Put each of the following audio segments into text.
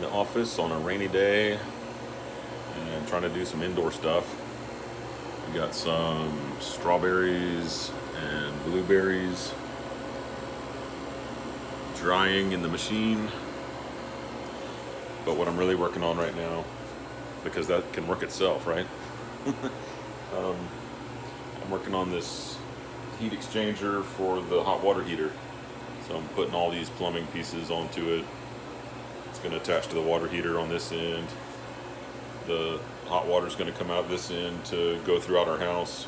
the office on a rainy day and trying to do some indoor stuff. We got some strawberries and blueberries drying in the machine. But what I'm really working on right now, because that can work itself, right? I'm working on this heat exchanger for the hot water heater. So I'm putting all these plumbing pieces onto it. It's going to attach to the water heater on this end. The hot water is going to come out this end to go throughout our house.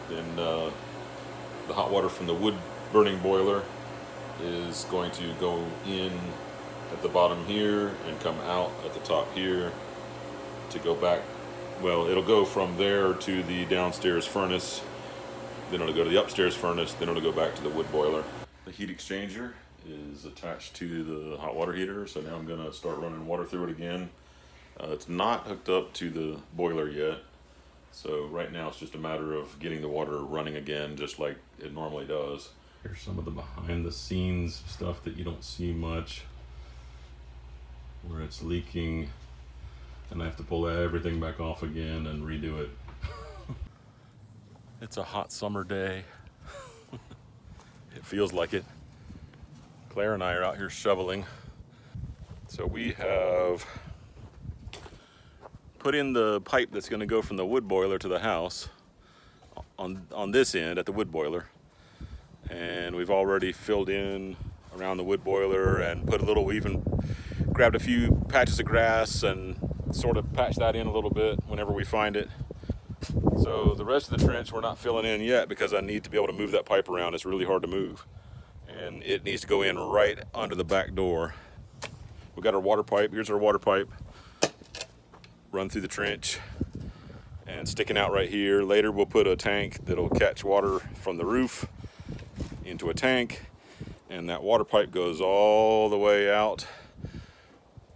Then the hot water from the wood burning boiler is going to go in at the bottom here and come out at the top here to go back. Well, it'll go from there to the downstairs furnace, then it'll go to the upstairs furnace, then it'll go back to the wood boiler. The heat exchanger is attached to the hot water heater, so now I'm going to start running water through it again. It's not hooked up to the boiler yet, so right now it's just a matter of getting the water running again just like it normally does. Here's some of the behind the scenes stuff that you don't see much, where it's leaking and I have to pull everything back off again and redo it. It's a hot summer day. It feels like it. Claire and I are out here shoveling. So we have put in the pipe that's going to go from the wood boiler to the house on this end at the wood boiler. And we've already filled in around the wood boiler and put a little, we even grabbed a few patches of grass and sort of patched that in a little bit whenever we find it. So the rest of the trench we're not filling in yet because I need to be able to move that pipe around. It's really hard to move. And it needs to go in right under the back door. We got our water pipe. Here's our water pipe. Run through the trench and sticking out right here. Later we'll put a tank that'll catch water from the roof into a tank, and that water pipe goes all the way out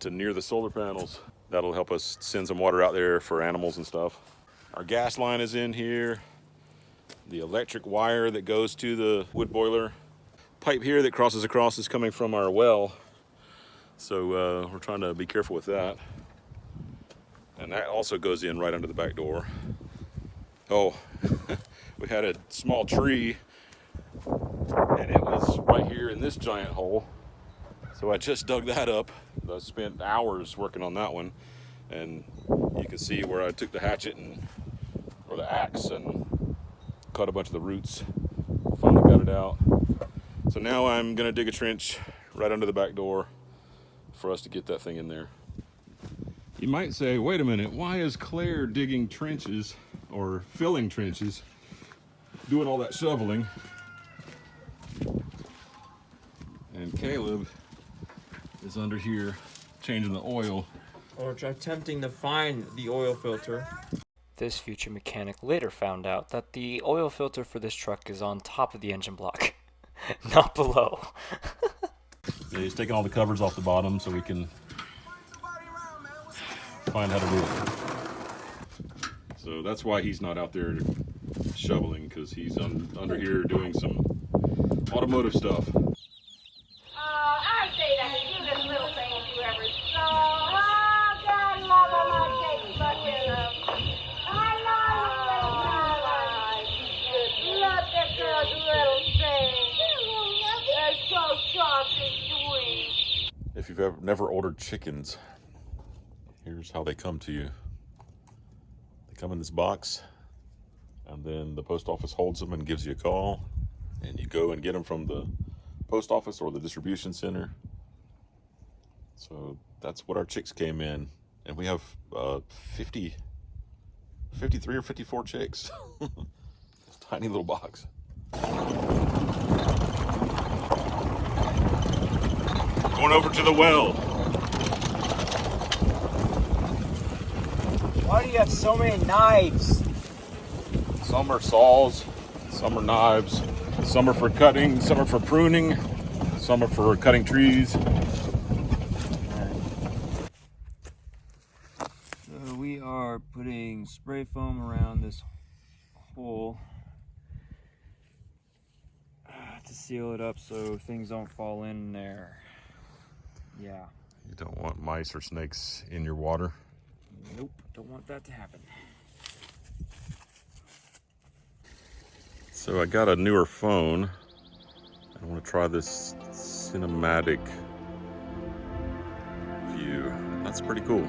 to near the solar panels. That'll help us send some water out there for animals and stuff. Our gas line is in here. The electric wire that goes to the wood boiler. Pipe here that crosses across is coming from our well. So we're trying to be careful with that. And that also goes in right under the back door. Oh, we had a small tree and it was right here in this giant hole. So I just dug that up. I spent hours working on that one. And you can see where I took the hatchet or the axe and cut a bunch of the roots. Finally got it out. So now I'm gonna dig a trench right under the back door for us to get that thing in there. You might say, wait a minute, why is Claire digging trenches or filling trenches, doing all that shoveling? And Caleb is under here changing the oil. Or attempting to find the oil filter. This future mechanic later found out that the oil filter for this truck is on top of the engine block, not below. Yeah, he's taking all the covers off the bottom so we can find how to do it. So that's why he's not out there shoveling, because he's under here doing some automotive stuff. I say that you this little thing if you ever saw. Oh, God, love my days, but I love that girl's little thing. They're so soft and sweet. If you've never ordered chickens, here's how they come to you. They come in this box, and then the post office holds them and gives you a call, and you go and get them from the post office or the distribution center. So that's what our chicks came in, and we have 53 or 54 chicks. Tiny little box. Going over to the well. Why do you have so many knives? Some are saws, some are knives, some are for cutting, some are for pruning, some are for cutting trees. So we are putting spray foam around this hole to seal it up so things don't fall in there. Yeah. You don't want mice or snakes in your water. Nope, don't want that to happen. So I got a newer phone. I want to try this cinematic view. That's pretty cool.